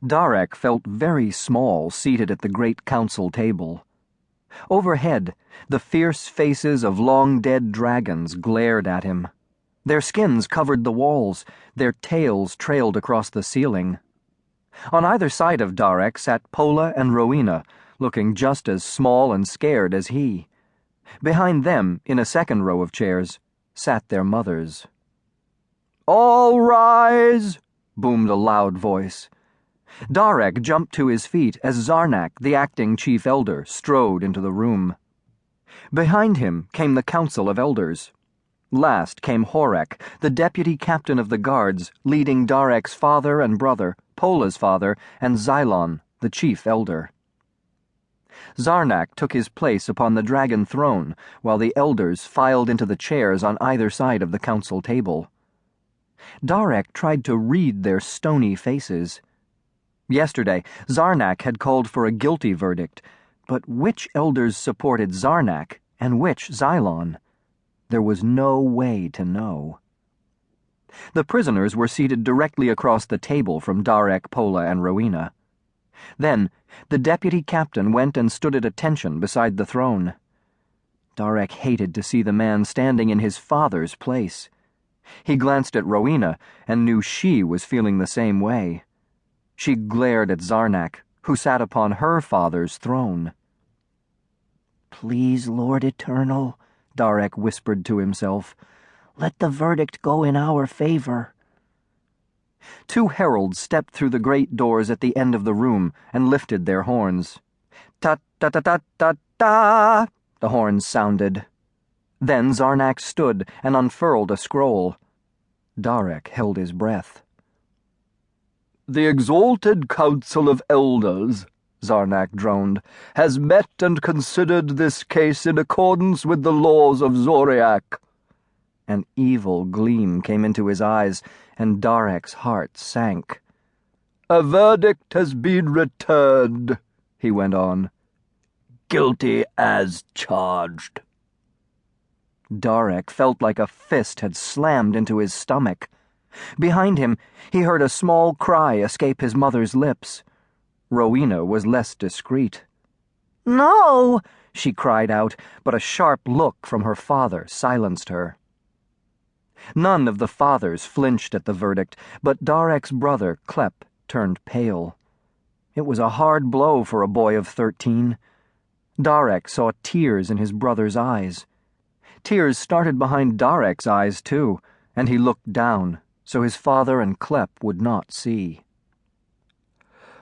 Darek felt very small seated at the great council table. Overhead, the fierce faces of long-dead dragons glared at him. Their skins covered the walls, their tails trailed across the ceiling. On either side of Darek sat Pola and Rowena, looking just as small and scared as he. Behind them, in a second row of chairs, sat their mothers. "All rise!" boomed a loud voice. Darek jumped to his feet as Zarnak, the acting chief elder, strode into the room. Behind him came the council of elders. Last came Horek, the deputy captain of the guards, leading Darek's father and brother, Pola's father, and Xylon, the chief elder. Zarnak took his place upon the dragon throne, while the elders filed into the chairs on either side of the council table. Darek tried to read their stony faces. Yesterday, Zarnak had called for a guilty verdict, but which elders supported Zarnak and which Xylon? There was no way to know. The prisoners were seated directly across the table from Darek, Pola, and Rowena. Then, the deputy captain went and stood at attention beside the throne. Darek hated to see the man standing in his father's place. He glanced at Rowena and knew she was feeling the same way. She glared at Zarnak, who sat upon her father's throne. "Please, Lord Eternal," Darek whispered to himself, "let the verdict go in our favor." Two heralds stepped through the great doors at the end of the room and lifted their horns. "Ta-ta-ta-ta-ta-ta!" the horns sounded. Then Zarnak stood and unfurled a scroll. Darek held his breath. "The exalted council of elders," Zarnak droned, "has met and considered this case in accordance with the laws of Zoriak." An evil gleam came into his eyes, and Darek's heart sank. "A verdict has been returned," he went on. "Guilty as charged." Darek felt like a fist had slammed into his stomach. Behind him, he heard a small cry escape his mother's lips. Rowena was less discreet. "No!" she cried out, but a sharp look from her father silenced her. None of the fathers flinched at the verdict, but Darek's brother, Klep, turned pale. It was a hard blow for a boy of 13. Darek saw tears in his brother's eyes. Tears started behind Darek's eyes, too, and he looked down, so his father and Klep would not see.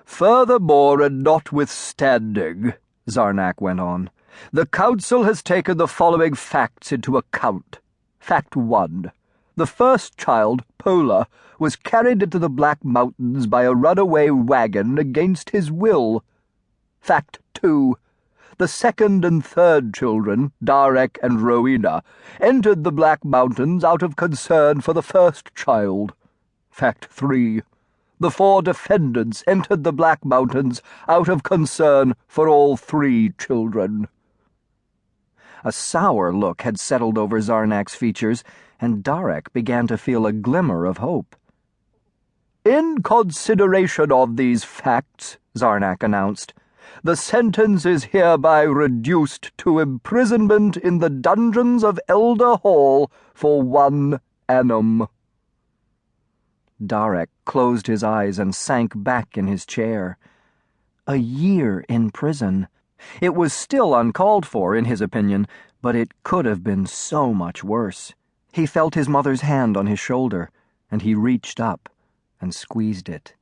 "Furthermore and notwithstanding," Zarnak went on, "the council has taken the following facts into account. Fact 1. The first child, Pola, was carried into the Black Mountains by a runaway wagon against his will. Fact 2. The second and third children, Darek and Rowena, entered the Black Mountains out of concern for the first child. Fact 3. The 4 defendants entered the Black Mountains out of concern for all 3 children. A sour look had settled over Zarnak's features, and Darek began to feel a glimmer of hope. "In consideration of these facts," Zarnak announced, "the sentence is hereby reduced to imprisonment in the dungeons of Elder Hall for 1 annum." Darek closed his eyes and sank back in his chair. A year in prison. It was still uncalled for, in his opinion, but it could have been so much worse. He felt his mother's hand on his shoulder, and he reached up and squeezed it.